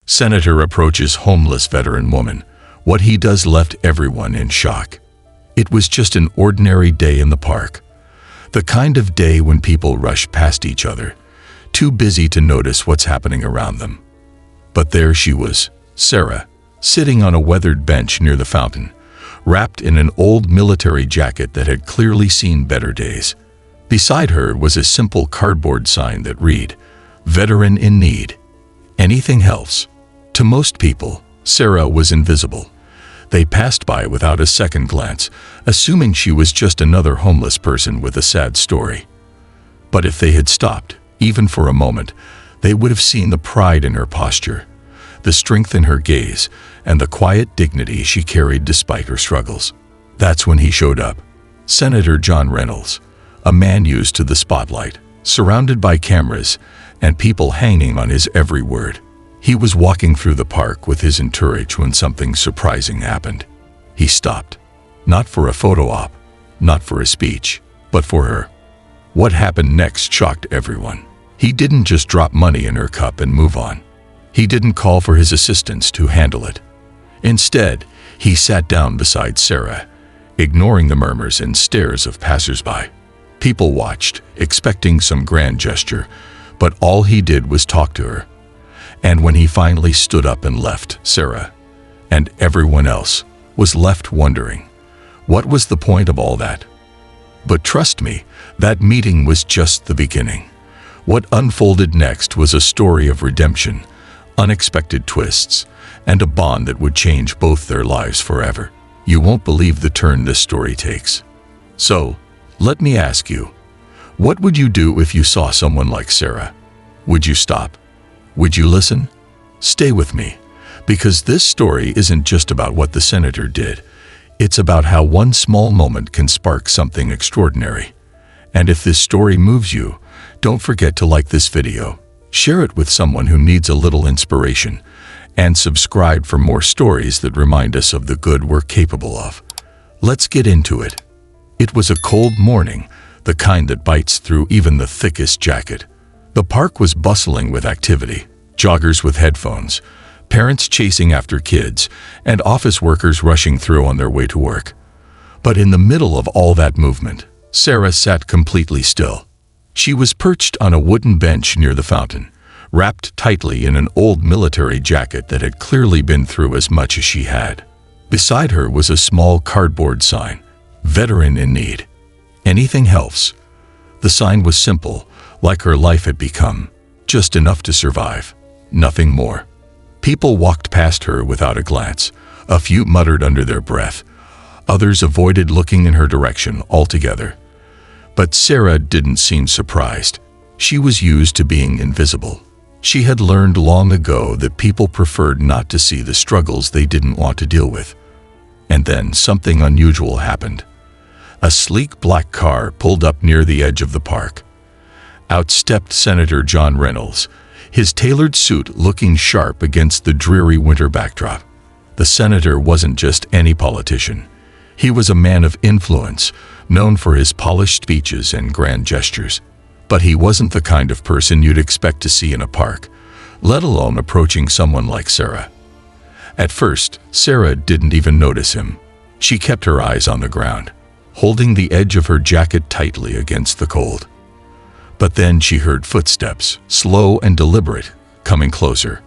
Senator approaches homeless veteran woman. What he does left everyone in shock. It was just an ordinary day in the park. The kind of day when people rush past each other, too busy to notice what's happening around them. But there she was, Sarah, sitting on a weathered bench near the fountain, wrapped in an old military jacket that had clearly seen better days. Beside her was a simple cardboard sign that read, "Veteran in need. Anything helps." To most people, Sarah was invisible. They passed by without a second glance, assuming she was just another homeless person with a sad story. But if they had stopped, even for a moment, they would have seen the pride in her posture, the strength in her gaze, and the quiet dignity she carried despite her struggles. That's when he showed up. Senator John Reynolds, a man used to the spotlight, surrounded by cameras and people hanging on his every word. He was walking through the park with his entourage when something surprising happened. He stopped. Not for a photo op, not for a speech, but for her. What happened next shocked everyone. He didn't just drop money in her cup and move on. He didn't call for his assistants to handle it. Instead, he sat down beside Sarah, ignoring the murmurs and stares of passers-by. People watched, expecting some grand gesture, but all he did was talk to her. And when he finally stood up and left, Sarah, and everyone else, was left wondering, what was the point of all that? But trust me, that meeting was just the beginning. What unfolded next was a story of redemption, unexpected twists, and a bond that would change both their lives forever. You won't believe the turn this story takes. So, let me ask you, what would you do if you saw someone like Sarah? Would you stop? Would you listen? Stay with me, because this story isn't just about what the senator did. It's about how one small moment can spark something extraordinary. And if this story moves you, don't forget to like this video, share it with someone who needs a little inspiration, and subscribe for more stories that remind us of the good we're capable of. Let's get into it. It was a cold morning, the kind that bites through even the thickest jacket. The park was bustling with activity, joggers with headphones, parents chasing after kids, and office workers rushing through on their way to work. But in the middle of all that movement, Sarah sat completely still. She was perched on a wooden bench near the fountain, wrapped tightly in an old military jacket that had clearly been through as much as she had. Beside her was a small cardboard sign, "Veteran in need. Anything helps." The sign was simple, like her life had become, just enough to survive, nothing more. People walked past her without a glance. A few muttered under their breath. Others avoided looking in her direction altogether. But Sarah didn't seem surprised. She was used to being invisible. She had learned long ago that people preferred not to see the struggles they didn't want to deal with. And then something unusual happened. A sleek black car pulled up near the edge of the park. Out stepped Senator John Reynolds, his tailored suit looking sharp against the dreary winter backdrop. The senator wasn't just any politician. He was a man of influence, known for his polished speeches and grand gestures. But he wasn't the kind of person you'd expect to see in a park, let alone approaching someone like Sarah. At first, Sarah didn't even notice him. She kept her eyes on the ground, holding the edge of her jacket tightly against the cold. But then she heard footsteps, slow and deliberate, coming closer.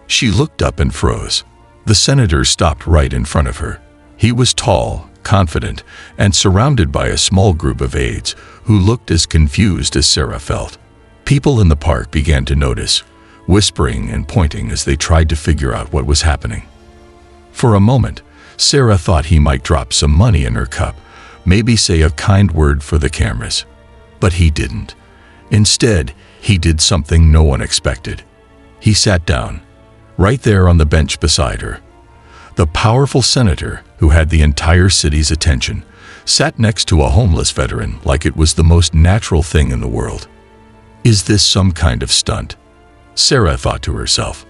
She looked up and froze. The senator stopped right in front of her. He was tall, confident, and surrounded by a small group of aides who looked as confused as Sarah felt. People in the park began to notice, whispering and pointing as they tried to figure out what was happening. For a moment, Sarah thought he might drop some money in her cup, maybe say a kind word for the cameras. But he didn't. Instead, he did something no one expected. He sat down, right there on the bench beside her. The powerful senator, who had the entire city's attention, sat next to a homeless veteran like it was the most natural thing in the world. Is this some kind of stunt? Sarah thought to herself.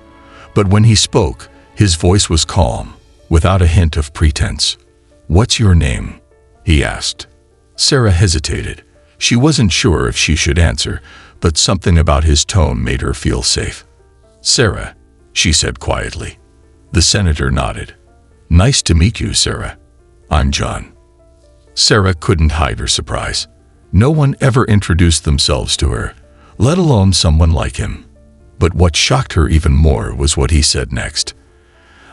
But when he spoke, his voice was calm, without a hint of pretense. "What's your name?" he asked. Sarah hesitated. She wasn't sure if she should answer, but something about his tone made her feel safe. "Sarah," she said quietly. The senator nodded. Nice to meet you, Sarah. I'm John. Sarah couldn't hide her surprise. No one ever introduced themselves to her, let alone someone like him. But what shocked her even more was what he said next.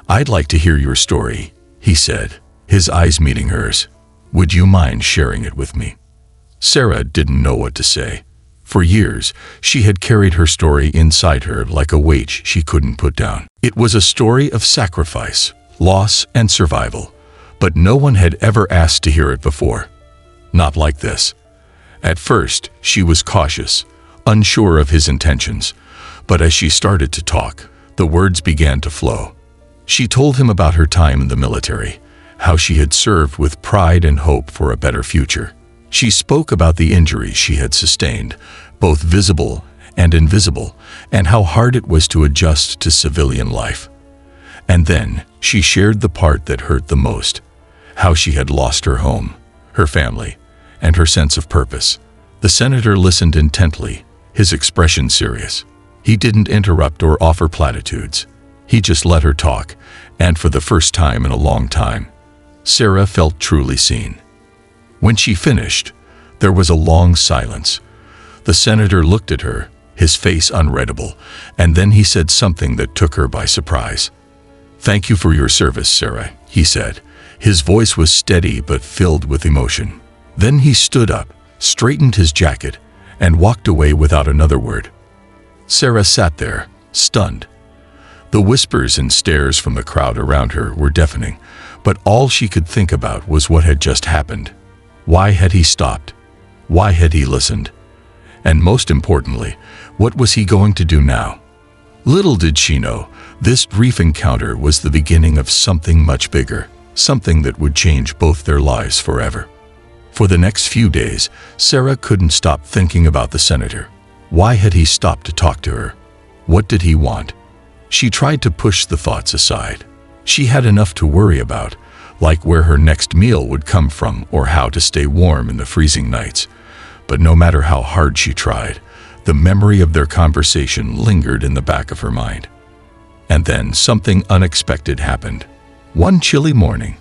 I'd like to hear your story, he said, his eyes meeting hers. Would you mind sharing it with me? Sarah didn't know what to say. For years, she had carried her story inside her like a weight she couldn't put down. It was a story of sacrifice, loss, and survival, but no one had ever asked to hear it before. Not like this. At first, she was cautious, unsure of his intentions, but as she started to talk, the words began to flow. She told him about her time in the military, how she had served with pride and hope for a better future. She spoke about the injuries she had sustained, both visible and invisible, and how hard it was to adjust to civilian life. And then she shared the part that hurt the most, how she had lost her home, her family, and her sense of purpose. The senator listened intently, his expression serious. He didn't interrupt or offer platitudes. He just let her talk, and for the first time in a long time, Sarah felt truly seen. When she finished, there was a long silence. The senator looked at her, his face unreadable, and then he said something that took her by surprise. Thank you for your service, Sarah, he said. His voice was steady but filled with emotion. Then he stood up, straightened his jacket, and walked away without another word. Sarah sat there, stunned. The whispers and stares from the crowd around her were deafening, but all she could think about was what had just happened. Why had he stopped? Why had he listened? And most importantly, what was he going to do now? Little did she know, this brief encounter was the beginning of something much bigger, something that would change both their lives forever. For the next few days, Sarah couldn't stop thinking about the senator. Why had he stopped to talk to her? What did he want? She tried to push the thoughts aside. She had enough to worry about, like where her next meal would come from or how to stay warm in the freezing nights. But no matter how hard she tried, the memory of their conversation lingered in the back of her mind. And then something unexpected happened. One chilly morning,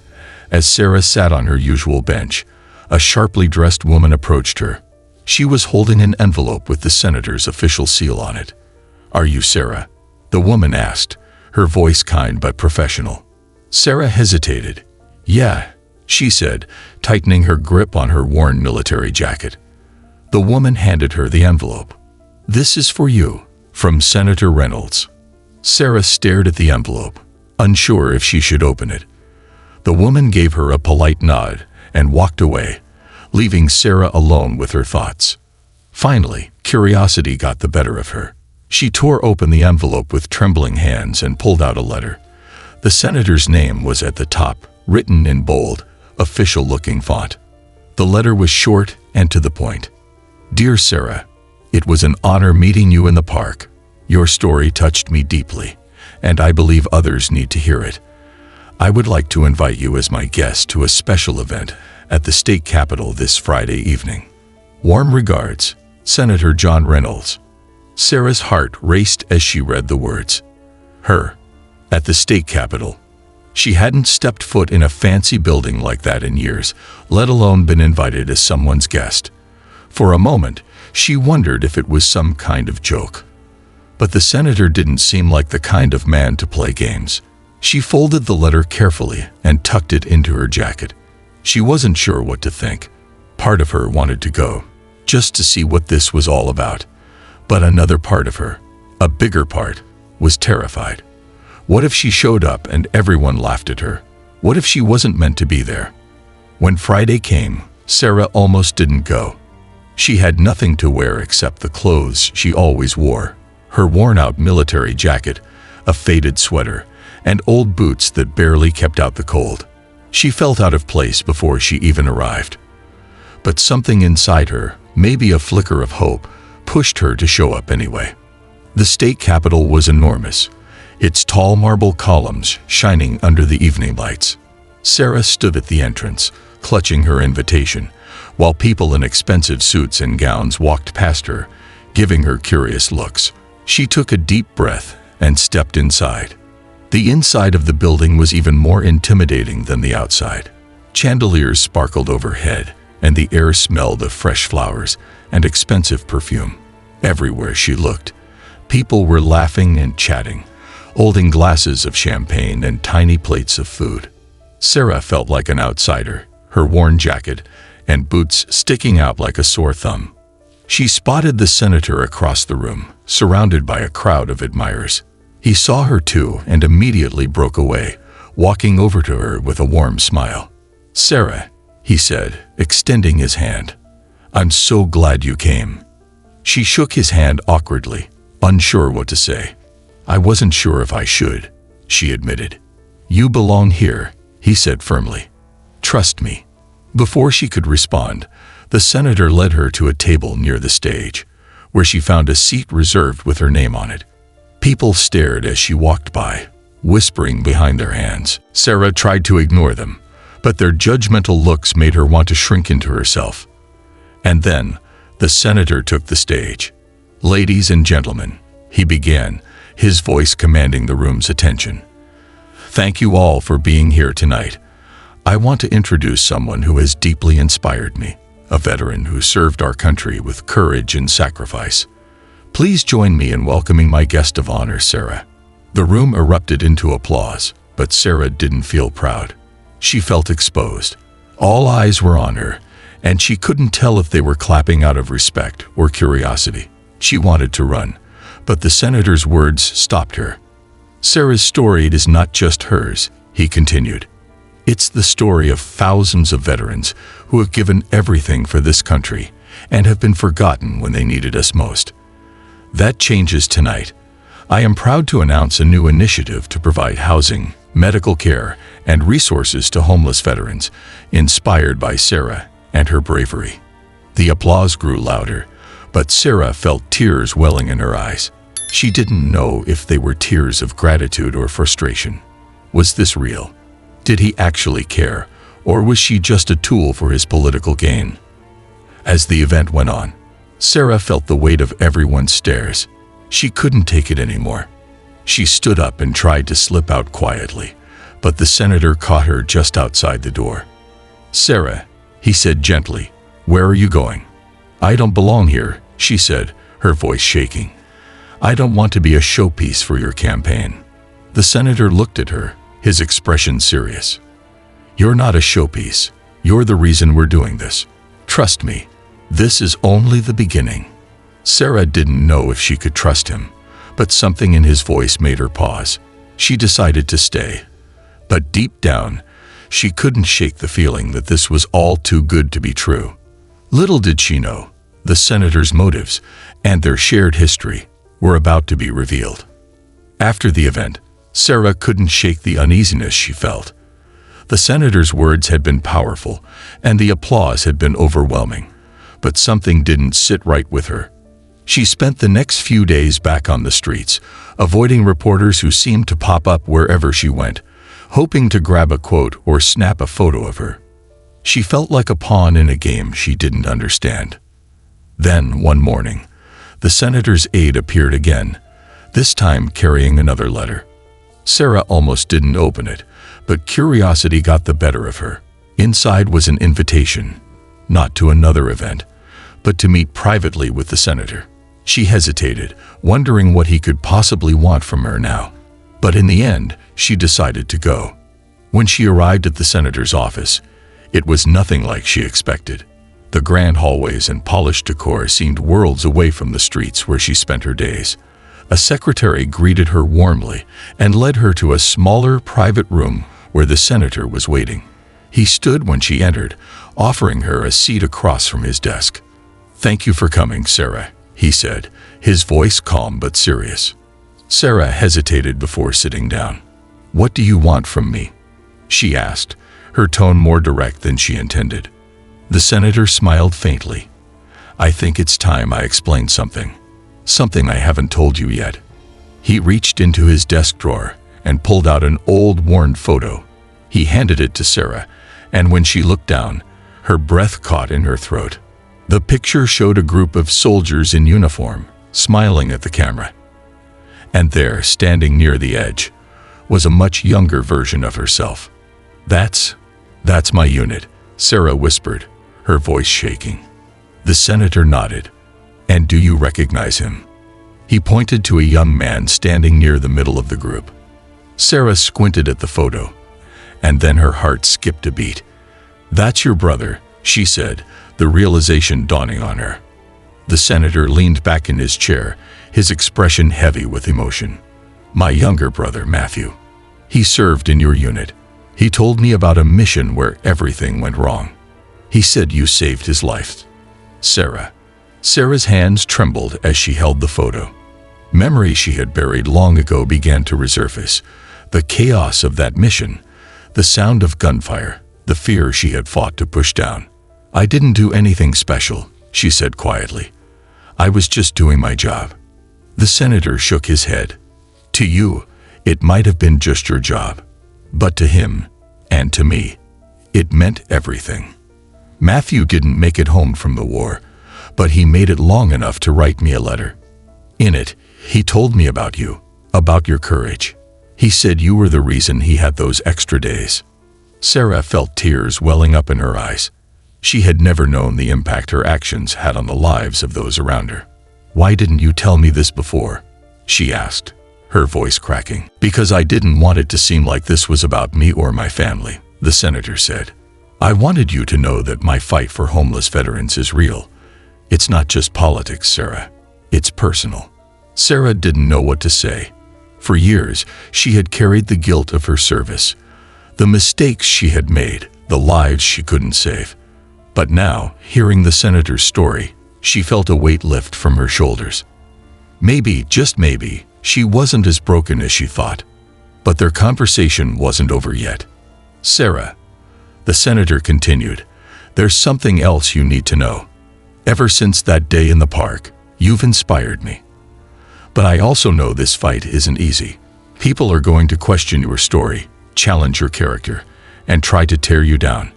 as Sarah sat on her usual bench, a sharply dressed woman approached her. She was holding an envelope with the senator's official seal on it. Are you Sarah? The woman asked, her voice kind but professional. Sarah hesitated. Yeah, she said, tightening her grip on her worn military jacket. The woman handed her the envelope. This is for you, from Senator Reynolds. Sarah stared at the envelope, unsure if she should open it. The woman gave her a polite nod and walked away, leaving Sarah alone with her thoughts. Finally, curiosity got the better of her. She tore open the envelope with trembling hands and pulled out a letter. The senator's name was at the top, written in bold, official-looking font. The letter was short and to the point. Dear Sarah, it was an honor meeting you in the park. Your story touched me deeply, and I believe others need to hear it. I would like to invite you as my guest to a special event at the state capitol this Friday evening. Warm regards, Senator John Reynolds. Sarah's heart raced as she read the words. Her, at the state capitol. She hadn't stepped foot in a fancy building like that in years, let alone been invited as someone's guest. For a moment, she wondered if it was some kind of joke. But the senator didn't seem like the kind of man to play games. She folded the letter carefully and tucked it into her jacket. She wasn't sure what to think. Part of her wanted to go, just to see what this was all about. But another part of her, a bigger part, was terrified. What if she showed up and everyone laughed at her? What if she wasn't meant to be there? When Friday came, Sarah almost didn't go. She had nothing to wear except the clothes she always wore, her worn-out military jacket, a faded sweater, and old boots that barely kept out the cold. She felt out of place before she even arrived. But something inside her, maybe a flicker of hope, pushed her to show up anyway. The state capitol was enormous, its tall marble columns shining under the evening lights. Sarah stood at the entrance, clutching her invitation, while people in expensive suits and gowns walked past her, giving her curious looks. She took a deep breath and stepped inside. The inside of the building was even more intimidating than the outside. Chandeliers sparkled overhead, and the air smelled of fresh flowers and expensive perfume. Everywhere she looked, people were laughing and chatting, holding glasses of champagne and tiny plates of food. Sarah felt like an outsider, her worn jacket and boots sticking out like a sore thumb. She spotted the senator across the room, surrounded by a crowd of admirers. He saw her too and immediately broke away, walking over to her with a warm smile. "Sarah," he said, extending his hand. "I'm so glad you came." She shook his hand awkwardly, unsure what to say. "I wasn't sure if I should," she admitted. "You belong here," he said firmly. "Trust me." Before she could respond, the senator led her to a table near the stage, where she found a seat reserved with her name on it. People stared as she walked by, whispering behind their hands. Sarah tried to ignore them, but their judgmental looks made her want to shrink into herself. And then, the senator took the stage. "Ladies and gentlemen," he began, his voice commanding the room's attention. "Thank you all for being here tonight. I want to introduce someone who has deeply inspired me, a veteran who served our country with courage and sacrifice. Please join me in welcoming my guest of honor, Sarah." The room erupted into applause, but Sarah didn't feel proud. She felt exposed. All eyes were on her, and she couldn't tell if they were clapping out of respect or curiosity. She wanted to run, but the senator's words stopped her. "Sarah's story is not just hers," he continued. "It's the story of thousands of veterans who have given everything for this country and have been forgotten when they needed us most. That changes tonight. I am proud to announce a new initiative to provide housing, medical care, and resources to homeless veterans, inspired by Sarah and her bravery." The applause grew louder, but Sarah felt tears welling in her eyes. She didn't know if they were tears of gratitude or frustration. Was this real? Did he actually care, or was she just a tool for his political gain? As the event went on, Sarah felt the weight of everyone's stares. She couldn't take it anymore. She stood up and tried to slip out quietly, but the senator caught her just outside the door. "Sarah," he said gently, "where are you going?" "I don't belong here," she said, her voice shaking. "I don't want to be a showpiece for your campaign." The senator looked at her, his expression serious. "You're not a showpiece. You're the reason we're doing this. Trust me, this is only the beginning." Sarah didn't know if she could trust him, but something in his voice made her pause. She decided to stay, but deep down, she couldn't shake the feeling that this was all too good to be true. Little did she know, the senator's motives and their shared history were about to be revealed. After the event, Sarah couldn't shake the uneasiness she felt. The senator's words had been powerful, and the applause had been overwhelming, but something didn't sit right with her. She spent the next few days back on the streets, avoiding reporters who seemed to pop up wherever she went, hoping to grab a quote or snap a photo of her. She felt like a pawn in a game she didn't understand. Then, one morning, the senator's aide appeared again, this time carrying another letter. Sarah almost didn't open it, but curiosity got the better of her. Inside was an invitation, not to another event, but to meet privately with the senator. She hesitated, wondering what he could possibly want from her now. But in the end, she decided to go. When she arrived at the senator's office, it was nothing like she expected. The grand hallways and polished decor seemed worlds away from the streets where she spent her days. A secretary greeted her warmly and led her to a smaller private room where the senator was waiting. He stood when she entered, offering her a seat across from his desk. "Thank you for coming, Sarah," he said, his voice calm but serious. Sarah hesitated before sitting down. "What do you want from me?" she asked, her tone more direct than she intended. The senator smiled faintly. "I think it's time I explained something I haven't told you yet." He reached into his desk drawer and pulled out an old, worn photo. He handed it to Sarah, and when she looked down, her breath caught in her throat. The picture showed a group of soldiers in uniform, smiling at the camera. And there, standing near the edge, was a much younger version of herself. That's my unit," Sarah whispered, her voice shaking. The senator nodded. "And do you recognize him?" He pointed to a young man standing near the middle of the group. Sarah squinted at the photo, and then her heart skipped a beat. "That's your brother," she said, the realization dawning on her. The senator leaned back in his chair, his expression heavy with emotion. "My younger brother, Matthew. He served in your unit. He told me about a mission where everything went wrong. He said you saved his life." Sarah's hands trembled as she held the photo. Memories she had buried long ago began to resurface. The chaos of that mission, the sound of gunfire, the fear she had fought to push down. "I didn't do anything special," she said quietly. "I was just doing my job." The senator shook his head. "To you, it might have been just your job. But to him, and to me, it meant everything. Matthew didn't make it home from the war, but he made it long enough to write me a letter. In it, he told me about you, about your courage. He said you were the reason he had those extra days." Sarah felt tears welling up in her eyes. She had never known the impact her actions had on the lives of those around her. "Why didn't you tell me this before?" she asked, her voice cracking. "Because I didn't want it to seem like this was about me or my family," the senator said. "I wanted you to know that my fight for homeless veterans is real. It's not just politics, Sarah. It's personal." Sarah didn't know what to say. For years, she had carried the guilt of her service, the mistakes she had made, the lives she couldn't save. But now, hearing the senator's story, she felt a weight lift from her shoulders. Maybe, just maybe, she wasn't as broken as she thought. But their conversation wasn't over yet. "Sarah," the senator continued, "there's something else you need to know. Ever since that day in the park, you've inspired me. But I also know this fight isn't easy. People are going to question your story, challenge your character, and try to tear you down.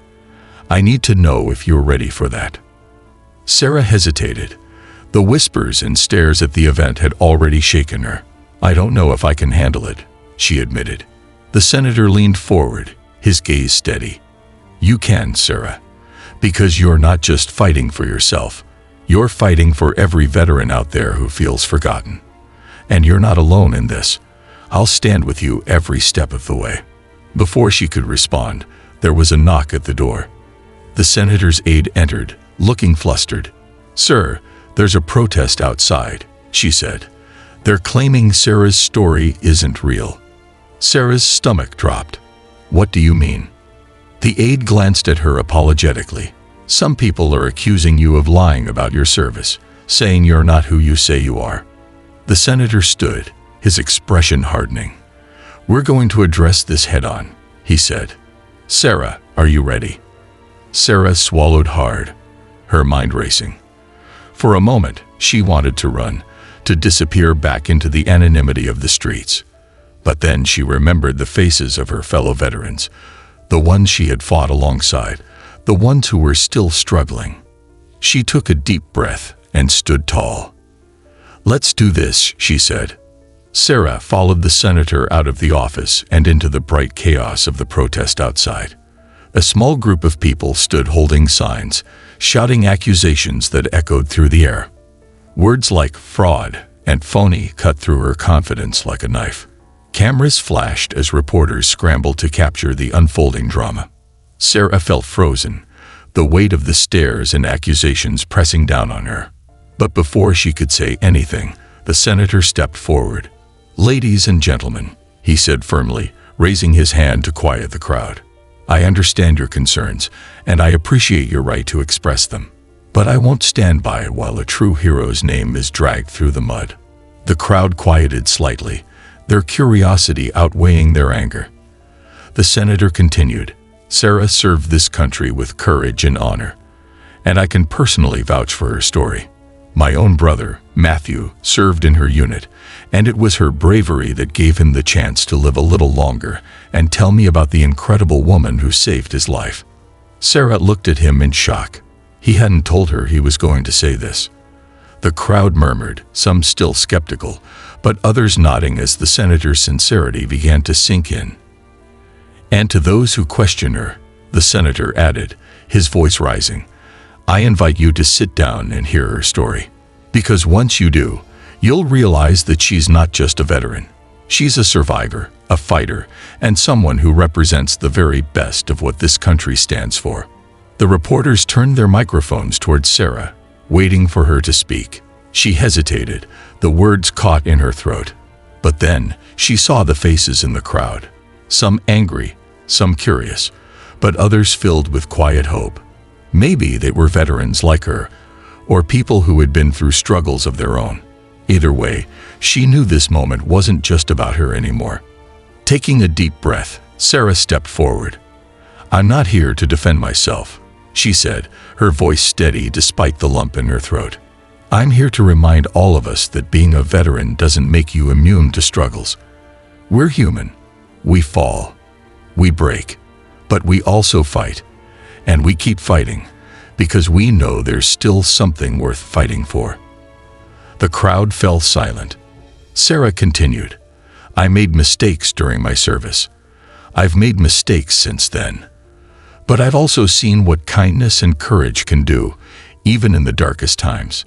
I need to know if you're ready for that." Sarah hesitated. The whispers and stares at the event had already shaken her. "I don't know if I can handle it," she admitted. The senator leaned forward, his gaze steady. "You can, Sarah, because you're not just fighting for yourself. You're fighting for every veteran out there who feels forgotten. And you're not alone in this. I'll stand with you every step of the way." Before she could respond, there was a knock at the door. The senator's aide entered, looking flustered. "Sir, there's a protest outside," she said. "They're claiming Sarah's story isn't real." Sarah's stomach dropped. "What do you mean?" The aide glanced at her apologetically. "Some people are accusing you of lying about your service, saying you're not who you say you are." The senator stood, his expression hardening. "We're going to address this head-on," he said. "Sarah, are you ready?" Sarah swallowed hard, her mind racing. For a moment, she wanted to run, to disappear back into the anonymity of the streets. But then she remembered the faces of her fellow veterans, the ones she had fought alongside, the ones who were still struggling. She took a deep breath and stood tall. "Let's do this," she said. Sarah followed the senator out of the office and into the bright chaos of the protest outside. A small group of people stood holding signs, shouting accusations that echoed through the air. Words like fraud and phony cut through her confidence like a knife. Cameras flashed as reporters scrambled to capture the unfolding drama. Sarah felt frozen, the weight of the stares and accusations pressing down on her. But before she could say anything, the senator stepped forward. "Ladies and gentlemen," he said firmly, raising his hand to quiet the crowd. "I understand your concerns, and I appreciate your right to express them. But I won't stand by while a true hero's name is dragged through the mud." The crowd quieted slightly, their curiosity outweighing their anger. The senator continued, "Sarah served this country with courage and honor, and I can personally vouch for her story. My own brother, Matthew, served in her unit, and it was her bravery that gave him the chance to live a little longer and tell me about the incredible woman who saved his life." Sarah looked at him in shock. He hadn't told her he was going to say this. The crowd murmured, some still skeptical, but others nodding as the senator's sincerity began to sink in. And to those who question her, the senator added, his voice rising, I invite you to sit down and hear her story. Because once you do, you'll realize that she's not just a veteran. She's a survivor, a fighter, and someone who represents the very best of what this country stands for. The reporters turned their microphones towards Sarah, waiting for her to speak. She hesitated, the words caught in her throat. But then she saw the faces in the crowd, some angry, some curious, but others filled with quiet hope. Maybe they were veterans like her, or people who had been through struggles of their own. Either way, she knew this moment wasn't just about her anymore. Taking a deep breath, Sarah stepped forward. I'm not here to defend myself, she said, her voice steady despite the lump in her throat. I'm here to remind all of us that being a veteran doesn't make you immune to struggles. We're human. We fall. We break. But we also fight. And we keep fighting because we know there's still something worth fighting for. The crowd fell silent. Sarah continued, I made mistakes during my service. I've made mistakes since then. But I've also seen what kindness and courage can do, even in the darkest times.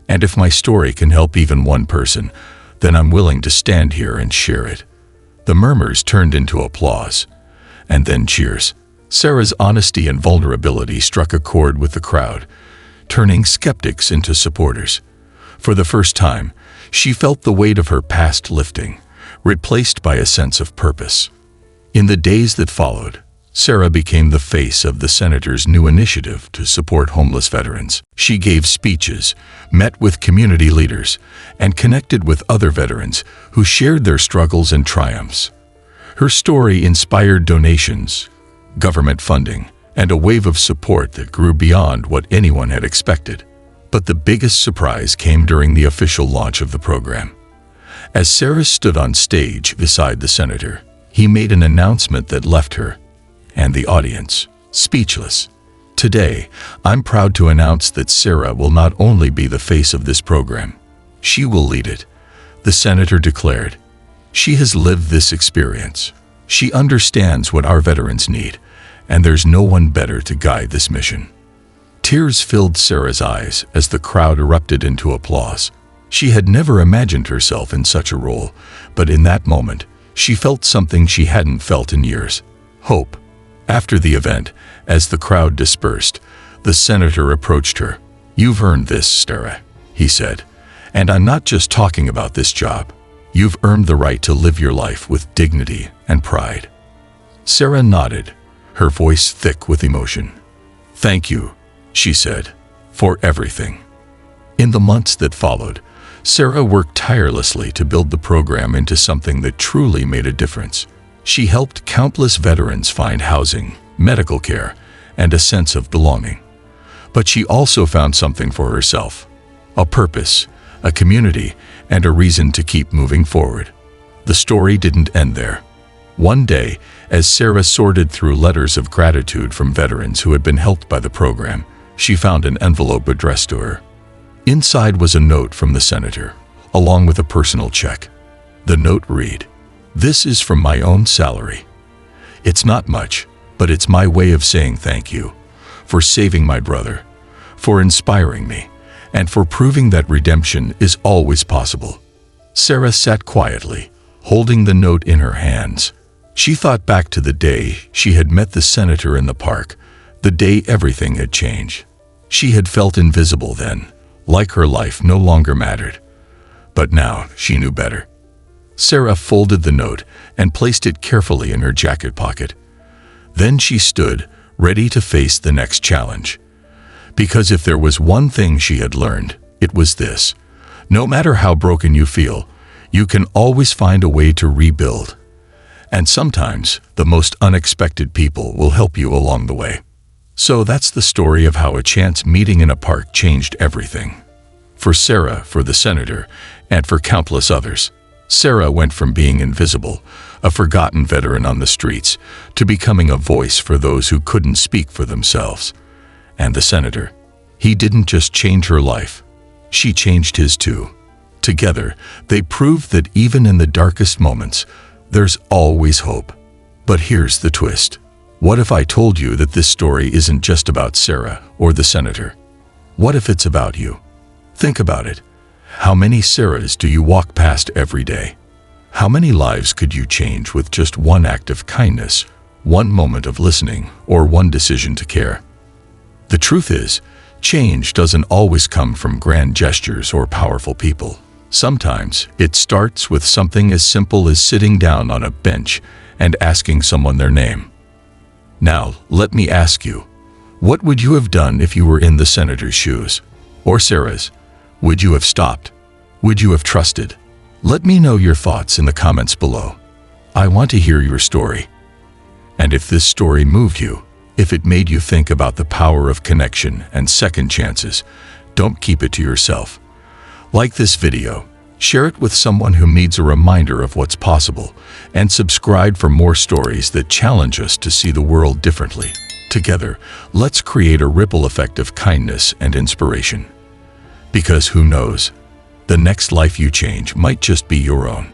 And if my story can help even one person, then I'm willing to stand here and share it. The murmurs turned into applause, and then cheers. Sarah's honesty and vulnerability struck a chord with the crowd, turning skeptics into supporters. For the first time, she felt the weight of her past lifting, replaced by a sense of purpose. In the days that followed, Sarah became the face of the senator's new initiative to support homeless veterans. She gave speeches, met with community leaders, and connected with other veterans who shared their struggles and triumphs. Her story inspired donations, government funding, and a wave of support that grew beyond what anyone had expected. But the biggest surprise came during the official launch of the program. As Sarah stood on stage beside the senator, he made an announcement that left her and the audience speechless. Today, I'm proud to announce that Sarah will not only be the face of this program, she will lead it, the senator declared. She has lived this experience. She understands what our veterans need, and there's no one better to guide this mission. Tears filled Sarah's eyes as the crowd erupted into applause. She had never imagined herself in such a role, but in that moment, she felt something she hadn't felt in years: hope. After the event, as the crowd dispersed, the senator approached her. You've earned this, Sarah, he said. And I'm not just talking about this job. You've earned the right to live your life with dignity and pride. Sarah nodded, her voice thick with emotion. Thank you, she said, for everything. In the months that followed, Sarah worked tirelessly to build the program into something that truly made a difference. She helped countless veterans find housing, medical care, and a sense of belonging. But she also found something for herself: a purpose, a community, and a reason to keep moving forward. The story didn't end there. One day, as Sarah sorted through letters of gratitude from veterans who had been helped by the program, she found an envelope addressed to her. Inside was a note from the senator, along with a personal check. The note read, "This is from my own salary. It's not much, but it's my way of saying thank you for saving my brother, for inspiring me, and for proving that redemption is always possible." Sarah sat quietly, holding the note in her hands. She thought back to the day she had met the senator in the park, the day everything had changed. She had felt invisible then, like her life no longer mattered. But now she knew better. Sarah folded the note and placed it carefully in her jacket pocket. Then she stood, ready to face the next challenge. Because if there was one thing she had learned, it was this: no matter how broken you feel, you can always find a way to rebuild. And sometimes, the most unexpected people will help you along the way. So that's the story of how a chance meeting in a park changed everything. For Sarah, for the senator, and for countless others. Sarah went from being invisible, a forgotten veteran on the streets, to becoming a voice for those who couldn't speak for themselves. And the senator, he didn't just change her life, she changed his too. Together, they proved that even in the darkest moments, there's always hope. But here's the twist. What if I told you that this story isn't just about Sarah or the senator? What if it's about you? Think about it. How many Sarahs do you walk past every day? How many lives could you change with just one act of kindness, one moment of listening, or one decision to care? The truth is, change doesn't always come from grand gestures or powerful people. Sometimes it starts with something as simple as sitting down on a bench and asking someone their name. Now, let me ask you, what would you have done if you were in the senator's shoes? Or Sarah's? Would you have stopped? Would you have trusted? Let me know your thoughts in the comments below. I want to hear your story. And if this story moved you, if it made you think about the power of connection and second chances, don't keep it to yourself. Like this video, share it with someone who needs a reminder of what's possible, and subscribe for more stories that challenge us to see the world differently. Together, let's create a ripple effect of kindness and inspiration. Because who knows, the next life you change might just be your own.